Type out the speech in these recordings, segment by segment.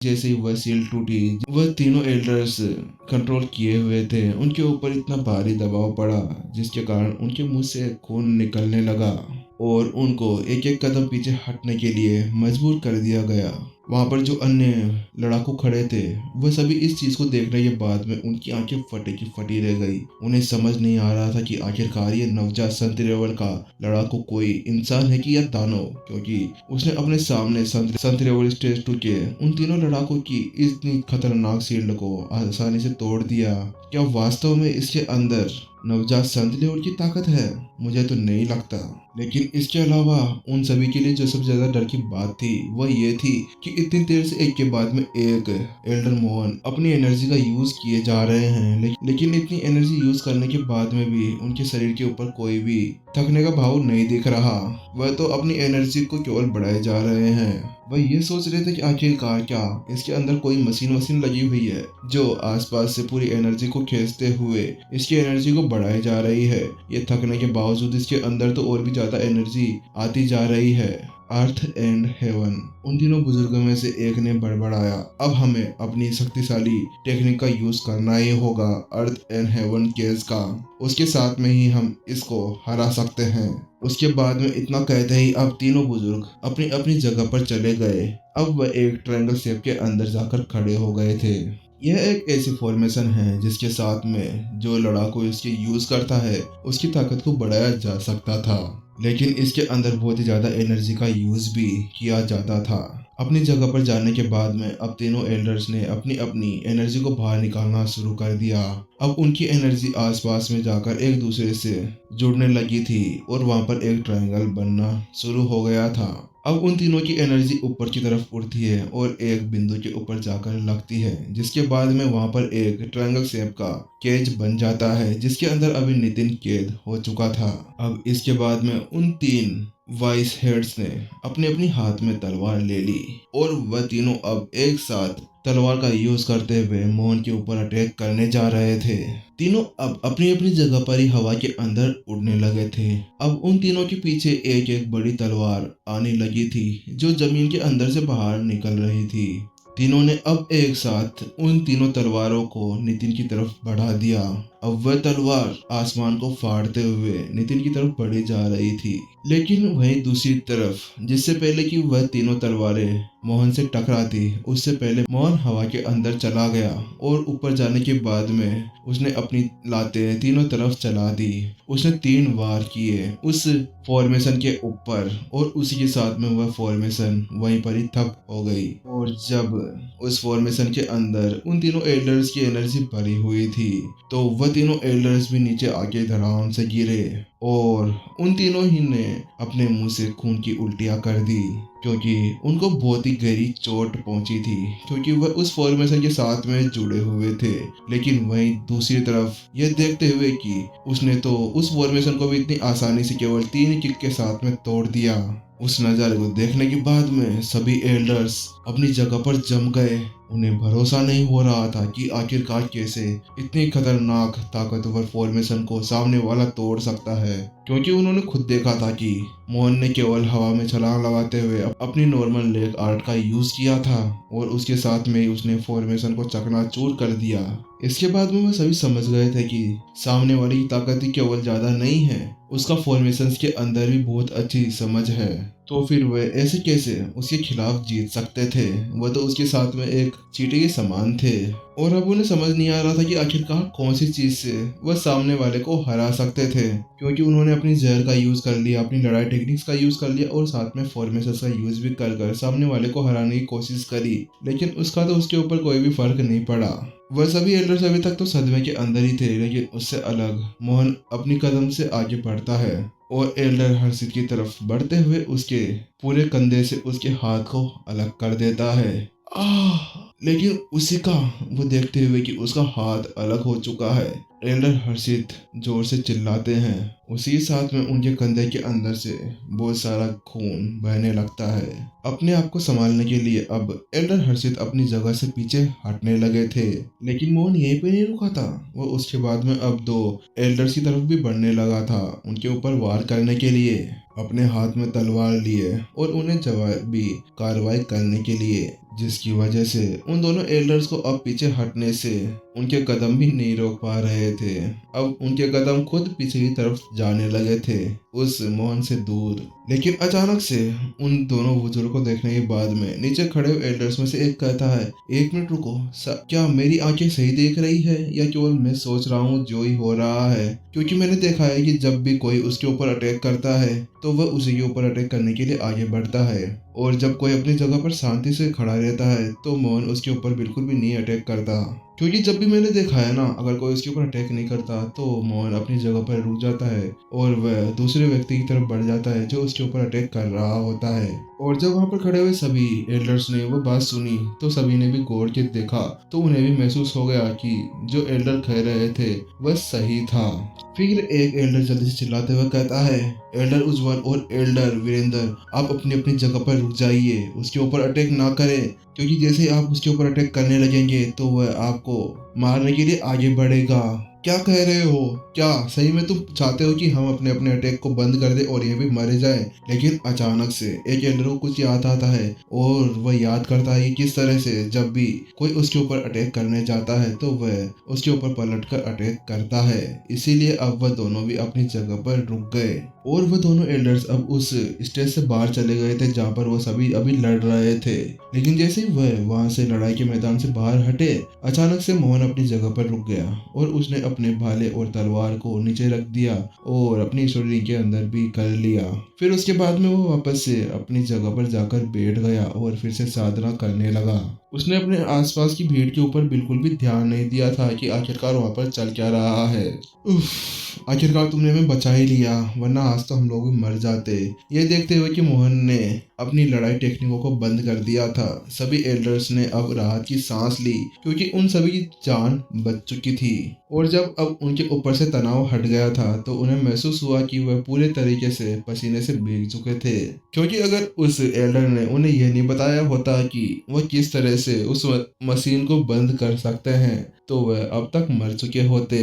जैसे ही वह सील टूटी, वह तीनों एल्डर्स कंट्रोल किए हुए थे, उनके ऊपर इतना भारी दबाव पड़ा जिसके कारण उनके मुंह से खून निकलने लगा और उनको एक एक कदम पीछे हटने के लिए मजबूर कर दिया गया। वहां पर जो अन्य लड़ाकू खड़े थे, वह सभी इस चीज को देखने के बाद में उनकी आंखें फटी की फटी रह गई। उन्हें समझ नहीं आ रहा था कि आखिरकार ये नवजात संत रेवल का लड़ाकू कोई इंसान है कि या दानव, क्योंकि उसने अपने सामने संत रेवल स्टेज 2 के उन तीनों लड़ाकों की इतनी खतरनाक शील्ड को आसानी से तोड़ दिया। क्या वास्तव में इसके अंदर नवजात संत लेवल की ताकत है? मुझे तो नहीं लगता। लेकिन इसके अलावा उन सभी के लिए जो सबसे ज्यादा डर की बात थी वह ये थी कि इतनी देर से एक के बाद में एक एल्डर मोहन अपनी एनर्जी का यूज किए जा रहे हैं, लेकिन इतनी एनर्जी यूज करने के बाद में भी उनके शरीर के ऊपर कोई भी थकने का भाव नहीं दिख रहा। वह तो अपनी एनर्जी को केवल बढ़ाए जा रहे हैं। वह ये सोच रहे थे कि आखिरकार क्या इसके अंदर कोई मशीन वशीन लगी हुई है जो आसपास से पूरी एनर्जी को खींचते हुए इसकी एनर्जी को बढ़ाई जा रही है। ये थकने के बावजूद इसके अंदर तो और भी ज्यादा एनर्जी आती जा रही है। अर्थ एंड हेवन, उन तीनों बुजुर्गों में से एक ने बड़बड़ाया, अब हमें अपनी शक्तिशाली टेक्निक का यूज करना ही होगा, अर्थ एंड हेवन केज का। उसके साथ में ही हम इसको हरा सकते हैं। उसके बाद में इतना कहते ही अब तीनों बुजुर्ग अपनी अपनी जगह पर चले गए। अब वह एक ट्रायंगल शेप के अंदर जाकर खड़े हो गए थे। यह एक ऐसी फॉर्मेशन है जिसके साथ में जो लड़ाकू इसके यूज करता है उसकी ताकत को बढ़ाया जा सकता था, लेकिन इसके अंदर बहुत ही ज्यादा एनर्जी का यूज भी किया जाता था। अपनी जगह पर जाने के बाद में अब तीनों एल्डर्स ने अपनी अपनी एनर्जी को बाहर निकालना शुरू कर दिया। अब उनकी एनर्जी आसपास में जाकर एक दूसरे से जुड़ने लगी थी और वहां पर एक ट्रायंगल बनना शुरू हो गया था। अब उन तीनों की एनर्जी ऊपर की तरफ उड़ती है और एक बिंदु के ऊपर जाकर लगती है, जिसके बाद में वहां पर एक ट्रायंगल शेप का केज बन जाता है जिसके अंदर अभी नितिन कैद हो चुका था। अब इसके बाद में उन तीन वाइस हेड्स ने अपने अपनी हाथ में तलवार ले ली और वह तीनों अब एक साथ तलवार का यूज करते हुए मोहन के ऊपर अटैक करने जा रहे थे। तीनों अब अपनी अपनी जगह पर ही हवा के अंदर उड़ने लगे थे। अब उन तीनों के पीछे एक एक बड़ी तलवार आने लगी थी जो जमीन के अंदर से बाहर निकल रही थी। तीनों ने अब एक साथ उन तीनों तलवारों को नितिन की तरफ बढ़ा दिया। अब वह तलवार आसमान को फाड़ते हुए नितिन की तरफ बढ़ी जा रही थी, लेकिन वहीं दूसरी तरफ जिससे पहले कि वह तीनों तलवारें मोहन से टकराती उससे पहले मोहन हवा के अंदर चला गया और ऊपर जाने के बाद में उसने अपनी लातें तीनों तरफ चला दी। उसने 3 वार किए उस फॉर्मेशन के ऊपर और उसी के साथ में वह फॉर्मेशन वहीं पर ही ठप हो गई। और जब उस फॉर्मेशन के अंदर उन तीनों एल्डर्स की एनर्जी भरी हुई थी तो वह तीनों एल्डर्स भी नीचे आके धड़ाम से गिरे और उन तीनों ही ने अपने मुंह से खून की उल्टियां कर दी, क्योंकि उनको बहुत ही गहरी चोट पहुंची थी, क्योंकि वह उस फॉर्मेशन के साथ में जुड़े हुए थे। लेकिन वहीं दूसरी तरफ यह देखते हुए कि उसने तो उस फॉर्मेशन को भी इतनी आसानी से केवल 3 किक के साथ में तोड़ दिया, उस नज़ारे को देखने के बाद में सभी एल्डर्स अपनी जगह पर जम गए। उन्हें भरोसा नहीं हो रहा था कि आखिरकार कैसे इतनी खतरनाक ताकतवर फॉर्मेशन को सामने वाला तोड़ सकता है, क्योंकि उन्होंने खुद देखा था कि मोहन ने केवल हवा में छलांग लगाते हुए अपनी नॉर्मल लेग आर्ट का यूज किया था और उसके साथ में ही उसने फॉर्मेशन को चकनाचूर कर दिया। इसके बाद में वह सभी समझ गए थे कि सामने वाली की ताकत ही केवल ज्यादा नहीं है, उसका फॉर्मेशंस के अंदर भी बहुत अच्छी समझ है। तो फिर वह ऐसे कैसे उसके खिलाफ जीत सकते थे? वह तो उसके साथ में एक चींटी के समान थे और अब उन्हें समझ नहीं आ रहा था कि आखिरकार कौन सी चीज से वह सामने वाले को हरा सकते थे, क्योंकि उन्होंने अपनी जहर का यूज कर लिया, अपनी लड़ाई टेक्निक्स का यूज कर लिया और साथ में फॉर्मेशंस का यूज भी कर सामने वाले को हराने की कोशिश करी, लेकिन उसका तो उसके ऊपर कोई भी फर्क नहीं पड़ा। वह सभी एल्डर्स अभी तक तो सदमे के अंदर ही थे, लेकिन उससे अलग मोहन अपनी कदम से आगे बढ़ता है और एल्डर हर्षित की तरफ बढ़ते हुए उसके पूरे कंधे से उसके हाथ को अलग कर देता है। लेकिन उसी का वो देखते हुए कि उसका हाथ अलग हो चुका है, एल्डर हर्षित जोर से चिल्लाते हैं। उसी साथ में उनके कंधे के अंदर से बहुत सारा खून बहने लगता है। अपने आप को संभालने के लिए अब एल्डर हर्षित अपनी जगह से पीछे हटने लगे थे, लेकिन मोहन यहीं पे नहीं रुका था। वो उसके बाद में अब 2 एल्डर्स की तरफ भी बढ़ने लगा था उनके ऊपर वार करने के लिए, अपने हाथ में तलवार लिए और उन्हें जवाबी कार्रवाई करने के लिए। जिसकी वजह से उन दोनों एल्डर्स को अब पीछे हटने से उनके कदम भी नहीं रोक पा रहे थे। अब उनके कदम खुद पीछे की तरफ जाने लगे थे, उस मोहन से दूर। लेकिन अचानक से उन दोनों बुजुर्गों को देखने के बाद में नीचे खड़े हुए एल्डर्स में से एक कहता है, एक मिनट रुको, क्या मेरी आंखें सही देख रही है या केवल मैं सोच रहा हूँ जो ही हो रहा है? क्योंकि मैंने देखा है कि जब भी कोई उसके ऊपर अटैक करता है तो वह उसी के ऊपर अटैक करने के लिए आगे बढ़ता है, और जब कोई अपनी जगह पर शांति से खड़ा रहता है तो मोहन उसके ऊपर बिल्कुल भी नहीं अटैक करता। क्योंकि जब भी मैंने देखा है ना, अगर कोई उसके ऊपर अटैक नहीं करता तो मोहन अपनी जगह पर रुक जाता है और वह दूसरे व्यक्ति की तरफ बढ़ जाता है जो उसके ऊपर अटैक कर रहा होता है। और जब वहाँ पर खड़े हुए सभी एल्डर्स ने वो बात सुनी तो सभी ने भी गौर के देखा, तो उन्हें भी महसूस हो गया कि जो एल्डर कह रहे थे वह सही था। फिर एक एल्डर जल्दी से चिल्लाते हुए कहता है, एल्डर उज्जवल और एल्डर वीरेंद्र, आप अपनी अपनी जगह पर रुक जाइए, उसके ऊपर अटैक ना करें, क्योंकि जैसे आप उसके ऊपर अटैक करने लगेंगे तो वह आपको मारने के लिए आगे बढ़ेगा। क्या कह रहे हो? क्या सही में तुम चाहते हो कि हम अपने अपने अटैक को बंद कर दे और ये भी मरे जाए? लेकिन अचानक से एक एल्डर को कुछ याद आता है और वह याद करता है कि किस तरह से जब भी कोई उसके ऊपर अटैक करने जाता है तो वह उसके ऊपर पलटकर अटैक करता है। इसीलिए अब वह दोनों भी अपनी जगह पर रुक गए और वह दोनों एल्डर्स अब उस स्टेज से बाहर चले गए थे जहाँ पर वह सभी अभी लड़ रहे थे। लेकिन जैसे ही वह वहां से लड़ाई के मैदान से बाहर हटे, अचानक से मोहन अपनी जगह पर रुक गया और उसने अपने भाले और तलवार को नीचे रख दिया और अपनी शरीर के अंदर भी कर लिया। फिर उसके बाद में वो वापस से अपनी जगह पर जाकर बैठ गया और फिर से साधना करने लगा। उसने अपने आसपास की भीड़ के ऊपर बिल्कुल भी ध्यान नहीं दिया था कि आखिरकार वहां पर चल क्या रहा है। आखिरकार तुमने हमें बचा ही लिया, वरना आज तो हम लोग भी मर जाते। ये देखते हुए कि मोहन ने अपनी लड़ाई टेक्निकों को बंद कर दिया था, सभी एल्डर्स ने अब राहत की सांस ली, क्योंकि उन सभी की जान बच चुकी थी। और जब अब उनके ऊपर से तनाव हट गया था तो उन्हें महसूस हुआ कि वह पूरे तरीके से पसीने से भीग चुके थे, क्योंकि अगर उस एल्डर ने उन्हें यह नहीं बताया होता कि वह किस तरह से उस मशीन को बंद कर सकते हैं तो वह अब तक मर चुके होते।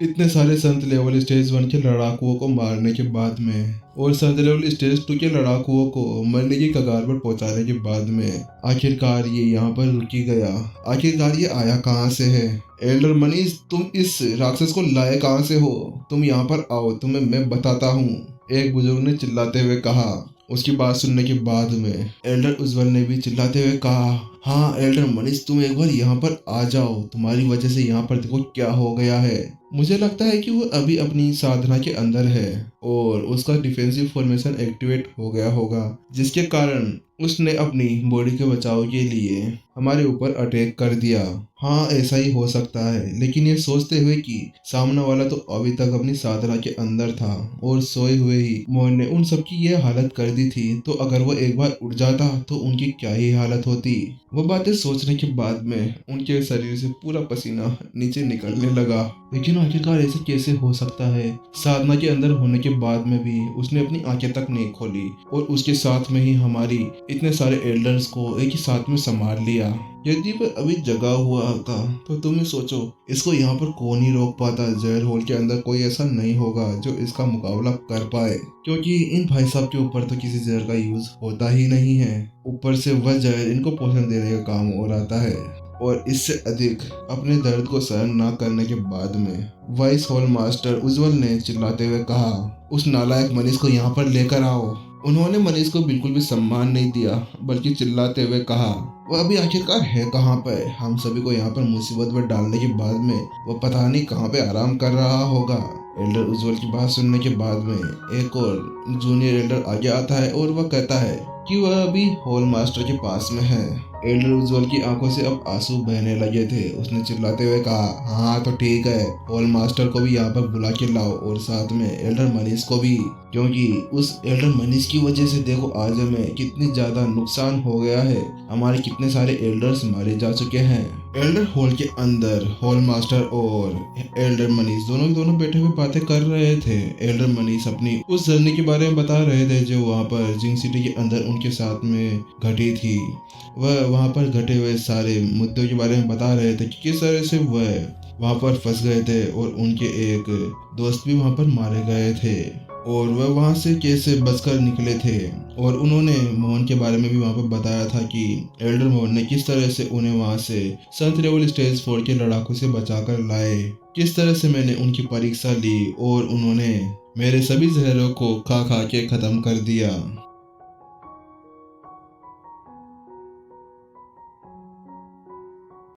इतने सारे संत लेवल स्टेज 1 के लड़ाकुओं को मारने के बाद में और संत लेवल स्टेज 2 के लड़ाकुओं को मरने की कगार पर पहुंचाने के बाद में आखिरकार ये यहाँ पर रुकी गया। आखिरकार ये आया कहाँ से है? एल्डर मनीष, तुम इस राक्षस को लाए कहाँ से हो? तुम यहाँ पर आओ, तुम्हें मैं बताता हूँ, एक बुजुर्ग ने चिल्लाते हुए कहा। उसकी बात सुनने के बाद में एल्डर उज्जवल ने भी चिल्लाते हुए कहा, हाँ एल्डर मनीष, तुम एक बार यहाँ पर आ जाओ, तुम्हारी वजह से यहाँ पर देखो क्या हो गया है। मुझे लगता है कि वो अभी अपनी साधना के अंदर है और उसका डिफेंसिव फॉर्मेशन एक्टिवेट हो गया होगा, जिसके कारण उसने अपनी बॉडी के बचाव के लिए हमारे ऊपर अटैक कर दिया। हाँ, ऐसा ही हो सकता है, लेकिन ये सोचते हुए कि सामने वाला तो अभी तक अपनी साधना के अंदर था और सोए हुए ही मोहन ने उन सबकी ये हालत कर दी थी, तो अगर वो एक बार उठ जाता तो उनकी क्या ही हालत होती। वो बातें सोचने के बाद में उनके शरीर से पूरा पसीना नीचे निकलने लगा। लेकिन आखिरकार ऐसे कैसे हो सकता है? साधना के अंदर होने के बाद में भी उसने अपनी आंखें तक नहीं खोली और उसके साथ में ही हमारी इतने सारे एल्डर्स को एक ही साथ में संभाल लिया। यदि वह अभी जगा हुआ था तो तुम ही सोचो, इसको यहाँ पर कौन ही रोक पाता। जहर होल के अंदर कोई ऐसा नहीं होगा जो इसका मुकाबला कर पाए, क्योंकि इन भाई साहब के ऊपर तो किसी जहर का यूज होता ही नहीं है। ऊपर से वह जहर इनको पोषण देने का काम और आता है, और इससे अधिक अपने दर्द को सहन न करने के बाद में वाइस हॉल मास्टर उज्जवल ने चिल्लाते हुए कहा, उस नालायक मनीष को यहाँ पर लेकर आओ। उन्होंने मनीष को बिल्कुल भी सम्मान नहीं दिया, बल्कि चिल्लाते हुए कहा, वह अभी आखिरकार है कहाँ पर? हम सभी को यहाँ पर मुसीबत में डालने के बाद में वह पता नहीं कहाँ पे आराम कर रहा होगा। एल्डर उज्जवल की बात सुनने के बाद में एक और जूनियर एल्डर आगे आता है और वह कहता है कि वह अभी हॉल मास्टर के पास में है। एल्डर उज्जवल की आंखों से अब आंसू बहने लगे थे। उसने चिल्लाते हुए कहा, हाँ तो ठीक है, हॉल मास्टर को भी यहाँ पर बुला के लाओ और साथ में एल्डर मनीष को भी, क्योंकि उस एल्डर मनीष की वजह से देखो आज हमें कितनी ज्यादा नुकसान हो गया है। हमारे कितने सारे एल्डर्स मारे जा चुके हैं। एल्डर हॉल के अंदर हॉल मास्टर और एल्डर मनीष दोनों बैठे हुए बातें कर रहे थे। एल्डर मनीष अपनी उस जर्नी के बारे में बता रहे थे जो वहाँ पर जिंग सिटी के अंदर उनके साथ में घटी थी। वह वहाँ पर घटे हुए सारे मुद्दों के बारे में बता रहे थे कि किस तरह से वह वहाँ पर फंस गए थे और उनके एक दोस्त भी वहाँ पर मारे गए थे। और वह वहाँ से कैसे बचकर निकले थे। और उन्होंने मोहन के बारे में भी वहाँ पर बताया था कि एल्डर मोहन ने किस तरह से उन्हें वहाँ से संत रेवल स्टेज 4 के लड़ाकों से बचाकर लाए, किस तरह से मैंने उनकी परीक्षा ली और उन्होंने मेरे सभी जहरों को खा खा के खत्म कर दिया।